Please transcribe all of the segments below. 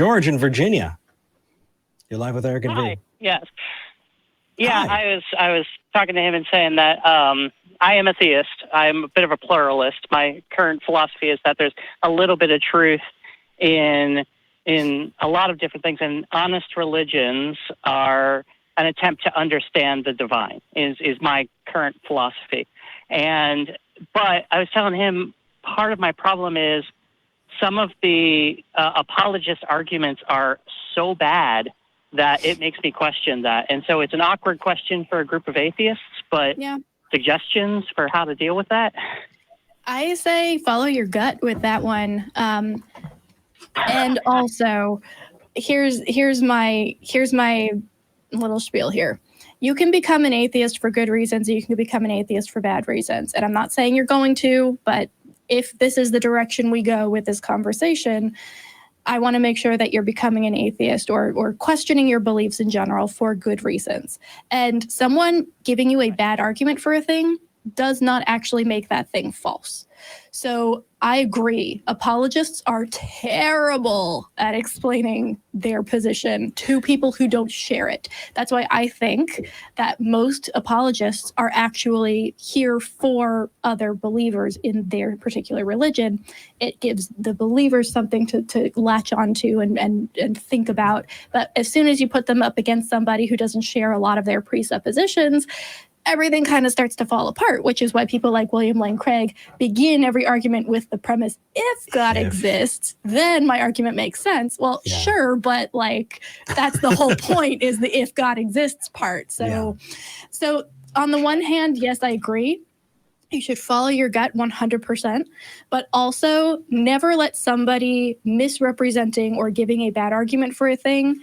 George in Virginia. You're live with Eric and Hi. V. Yes. Yeah, Hi. I was talking to him and saying that I am a theist. I'm a bit of a pluralist. My current philosophy is that there's a little bit of truth in a lot of different things, and honest religions are an attempt to understand the divine. Is my current philosophy, but I was telling him part of my problem is some of the apologist arguments are so bad that it makes me question that. And so it's an awkward question for a group of atheists, but suggestions for how to deal with that? I say follow your gut with that one. And also, here's my little spiel here. You can become an atheist for good reasons, and you can become an atheist for bad reasons. And I'm not saying you're going to, but if this is the direction we go with this conversation, I want to make sure that you're becoming an atheist or questioning your beliefs in general for good reasons. And someone giving you a bad argument for a thing does not actually make that thing false. So I agree. Apologists are terrible at explaining their position to people who don't share it. That's why I think that most apologists are actually here for other believers in their particular religion. It gives the believers something to latch onto and think about. But as soon as you put them up against somebody who doesn't share a lot of their presuppositions, everything kind of starts to fall apart, which is why people like William Lane Craig begin every argument with the premise, if God exists, then my argument makes sense. Well, sure, but like that's the whole point is the if God exists part. So on the one hand, yes, I agree. You should follow your gut 100%, but also never let somebody misrepresenting or giving a bad argument for a thing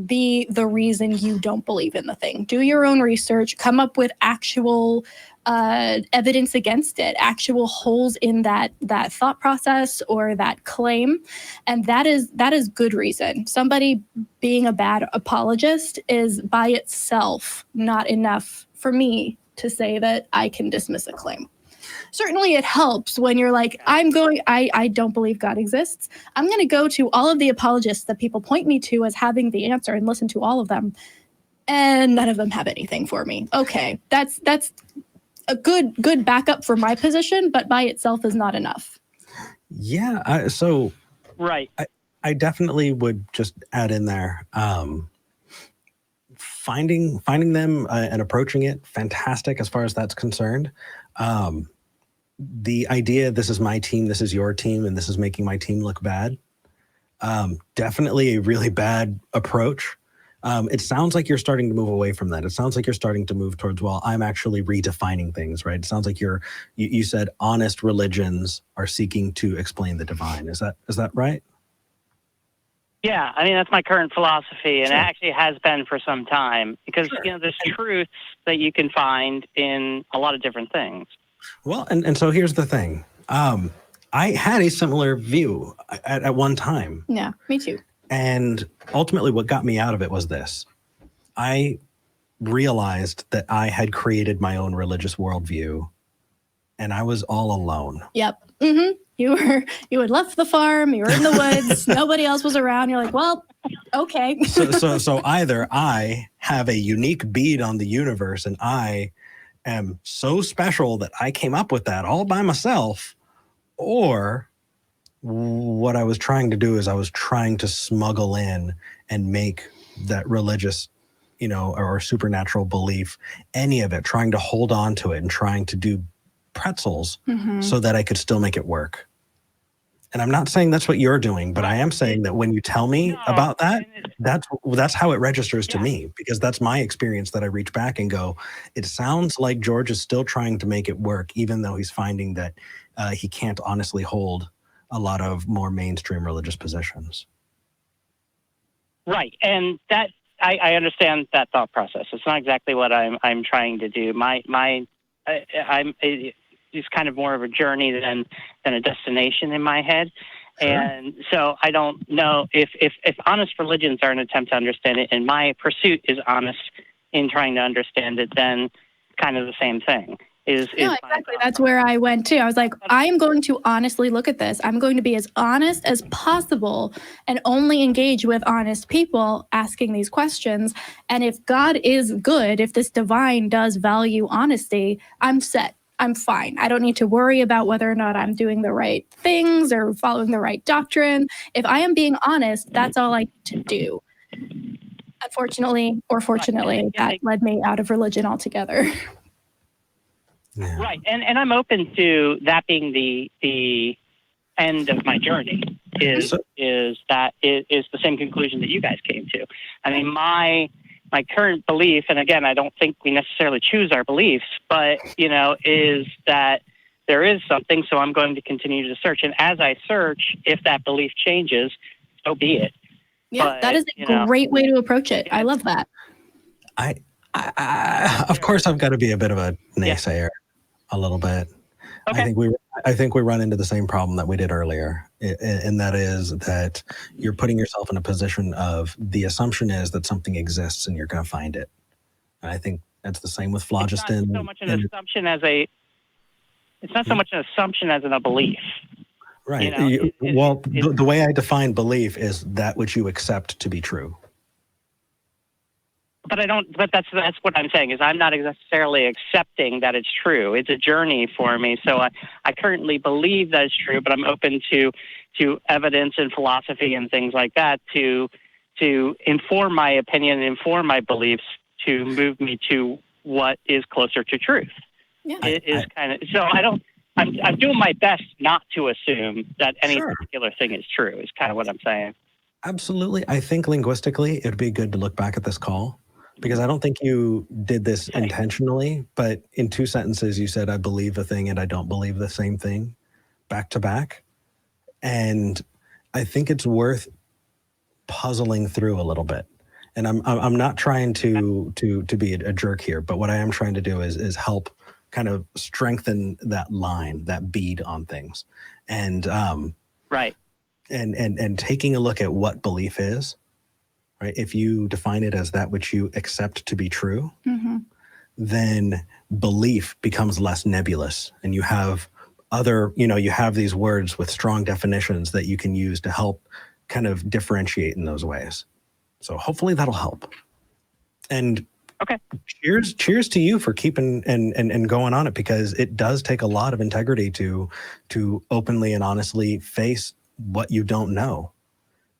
be the reason you don't believe in the thing. Do your own research, come up with actual evidence against it, actual holes in that thought process or that claim. And that is good reason. Somebody being a bad apologist is by itself not enough for me to say that I can dismiss a claim. Certainly it helps when you're like, I don't believe God exists. I'm going to go to all of the apologists that people point me to as having the answer and listen to all of them. And none of them have anything for me. Okay, that's a good backup for my position, but by itself is not enough. Yeah, right. I definitely would just add in there, finding them and approaching it, fantastic as far as that's concerned. The idea, this is my team, this is your team, and this is making my team look bad. Definitely a really bad approach. It sounds like you're starting to move away from that. It sounds like you're starting to move towards, well, I'm actually redefining things, right? It sounds like you said honest religions are seeking to explain the divine. Is that right? Yeah, I mean, that's my current philosophy, and it actually has been for some time, because there's truths that you can find in a lot of different things. Well, and so here's the thing. I had a similar view at one time. Yeah, me too. And ultimately what got me out of it was this. I realized that I had created my own religious worldview, and I was all alone. Yep. Mm-hmm. You had left the farm, you were in the woods, nobody else was around. You're like, well, okay. So either I have a unique bead on the universe and I am so special that I came up with that all by myself, or what I was trying to do is I was trying to smuggle in and make that religious, or supernatural belief, any of it, trying to hold on to it and trying to do pretzels so that I could still make it work. And I'm not saying that's what you're doing, but I am saying that when you tell me about that, that's how it registers to me, because that's my experience, that I reach back and go, it sounds like George is still trying to make it work, even though he's finding that he can't honestly hold a lot of more mainstream religious positions. Right. And that I understand that thought process. It's not exactly what I'm trying to do. It's kind of more of a journey than a destination in my head. Sure. And so I don't know if honest religions are an attempt to understand it, and my pursuit is honest in trying to understand it, then kind of the same thing. No, exactly. That's where I went too. I was like, I am going to honestly look at this. I'm going to be as honest as possible and only engage with honest people asking these questions. And if God is good, if this divine does value honesty, I'm set. I'm fine. I don't need to worry about whether or not I'm doing the right things or following the right doctrine. If I am being honest, that's all I need to do. Unfortunately, or fortunately, that led me out of religion altogether. Yeah. Right, and I'm open to that being the end of my journey. Is the same conclusion that you guys came to? I mean, my current belief, and again, I don't think we necessarily choose our beliefs, but is that there is something. So I'm going to continue to search, and as I search, if that belief changes, so be it. Yeah, but, that is a great way to approach it. I love that. I of course, I've got to be a bit of a naysayer. A little bit. Okay. I think we run into the same problem that we did earlier, and that is that you're putting yourself in a position of the assumption is that something exists and you're going to find it. And I think that's the same with phlogiston. It's not so much an assumption as it's not so much an assumption as in a belief. Right. The way I define belief is that which you accept to be true. But I don't. But that's what I'm saying is I'm not necessarily accepting that it's true. It's a journey for me. So I currently believe that it's true, but I'm open to evidence and philosophy and things like that to inform my opinion, inform my beliefs, to move me to what is closer to truth. Yeah, it is kind of. So I don't. I'm doing my best not to assume that any particular thing is true. Is kind of what I'm saying. Absolutely. I think linguistically, it would be good to look back at this call. Because I don't think you did this intentionally, but in 2 sentences you said, I believe a thing and I don't believe the same thing, back to back. And I think it's worth puzzling through a little bit. And I'm not trying to be a jerk here, but what I am trying to do is help kind of strengthen that line, that bead on things. And right. And taking a look at what belief is. Right? If you define it as that which you accept to be true, then belief becomes less nebulous, and you have you have these words with strong definitions that you can use to help kind of differentiate in those ways. So hopefully that'll help. And cheers to you for keeping and going on it, because it does take a lot of integrity to openly and honestly face what you don't know.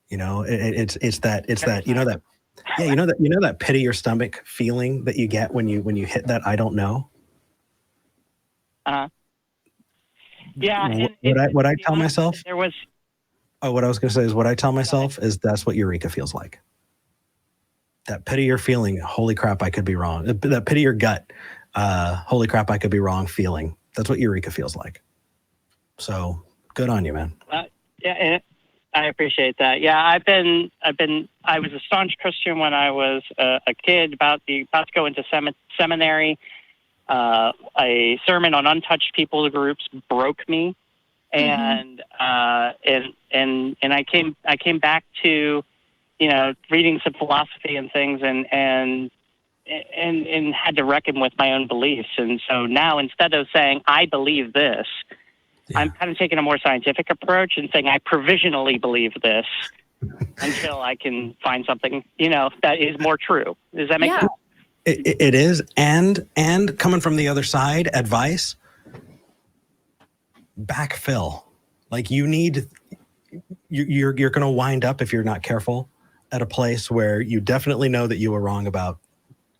It's that that pit of your stomach feeling that you get when you hit that I don't know. Yeah. What I tell myself? What I was going to say is what I tell myself is that's what Eureka feels like. That pit of your feeling, holy crap, I could be wrong. That pit of your gut, holy crap, I could be wrong feeling. That's what Eureka feels like. So good on you, man. And I appreciate that. Yeah, I was a staunch Christian when I was a kid, about to go into seminary. A sermon on untouched people groups broke me, and I came back to reading some philosophy and things, and had to reckon with my own beliefs. And so now, instead of saying I believe this, I'm kind of taking a more scientific approach and saying I provisionally believe this until I can find something, that is more true. Does that make sense? It is. And coming from the other side, advice, backfill. Like you're going to wind up, if you're not careful, at a place where you definitely know that you were wrong about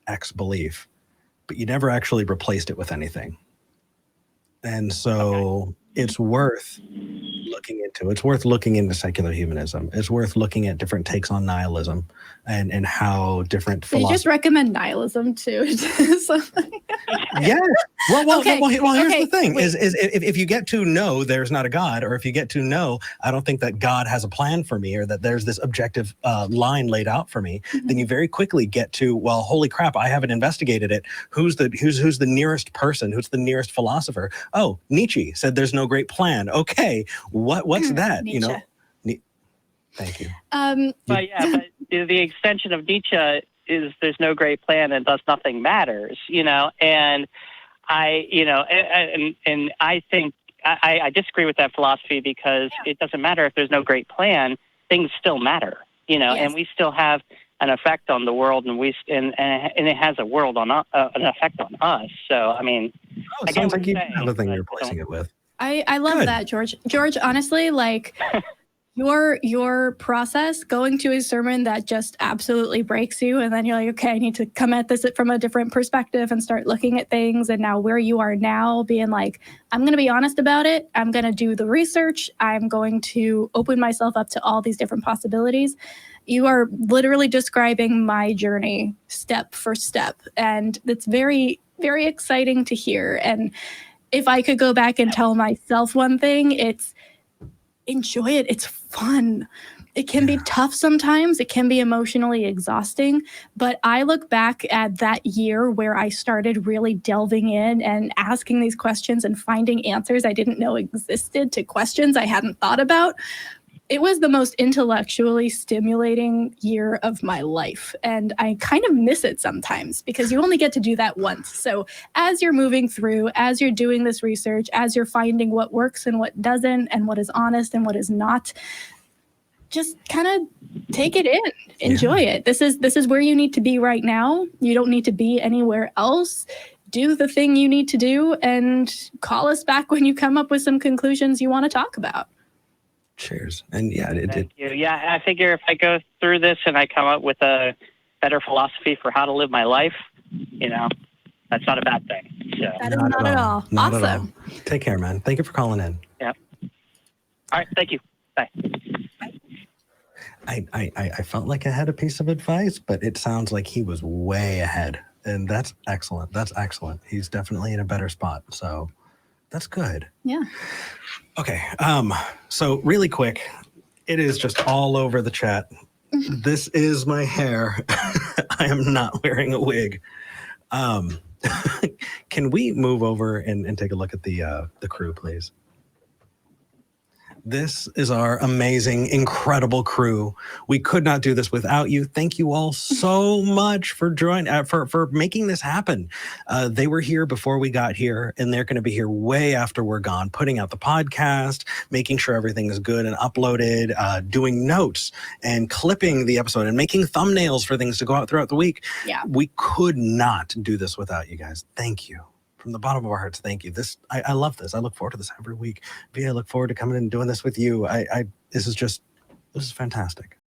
X belief, but you never actually replaced it with anything. And so it's worth looking into. It's worth looking into secular humanism. It's worth looking at different takes on nihilism and how different philosophies. You just recommend nihilism too. Yeah. Well, here's the thing: is if you get to know there's not a God, or if you get to know I don't think that God has a plan for me, or that there's this objective line laid out for me, then you very quickly get to, well, holy crap, I haven't investigated it. Who's the nearest person? Who's the nearest philosopher? Oh, Nietzsche said there's no great plan. Okay, what's that? Nietzsche. Thank you. But the extension of Nietzsche is there's no great plan and thus nothing matters, and and I think I disagree with that philosophy because it doesn't matter if there's no great plan, things still matter, Yes. and we still have an effect on the world, and it has an effect on us. So, I mean, Oh, it sounds like you have a thing you're replacing it with. I love Good. that, George. George, honestly, like your process going to a sermon that just absolutely breaks you, and then you're like, okay, I need to come at this from a different perspective and start looking at things. And now where you are now, being like, I'm going to be honest about it. I'm going to do the research. I'm going to open myself up to all these different possibilities. You are literally describing my journey step for step, and it's very, very exciting to hear. And if I could go back and tell myself one thing, it's enjoy it. It's fun. It can be tough sometimes. It can be emotionally exhausting. But I look back at that year where I started really delving in and asking these questions and finding answers I didn't know existed to questions I hadn't thought about. It was the most intellectually stimulating year of my life. And I kind of miss it sometimes because you only get to do that once. So as you're moving through, as you're doing this research, as you're finding what works and what doesn't, and what is honest and what is not, just kind of take it in, enjoy it. This is where you need to be right now. You don't need to be anywhere else. Do the thing you need to do and call us back when you come up with some conclusions you want to talk about. Cheers. And yeah, Thank you. Yeah, I figure if I go through this and I come up with a better philosophy for how to live my life, that's not a bad thing. So. That is not at all. Not awesome. at all. Take care, man. Thank you for calling in. Yeah. All right. Thank you. Bye. I felt like I had a piece of advice, but it sounds like he was way ahead. And that's excellent. That's excellent. He's definitely in a better spot. So that's good. Yeah. Okay. So really quick, it is just all over the chat. This is my hair. I am not wearing a wig. Can we move over and take a look at the crew, please? This is our amazing, incredible crew. We could not do this without you. Thank you all so much for joining, for making this happen. They were here before we got here, and they're going to be here way after we're gone, putting out the podcast, making sure everything is good and uploaded, doing notes and clipping the episode and making thumbnails for things to go out throughout the week. Yeah. We could not do this without you guys. Thank you. From the bottom of our hearts, thank you. I love this. I look forward to this every week. Vi, I look forward to coming and doing this with you. This is fantastic.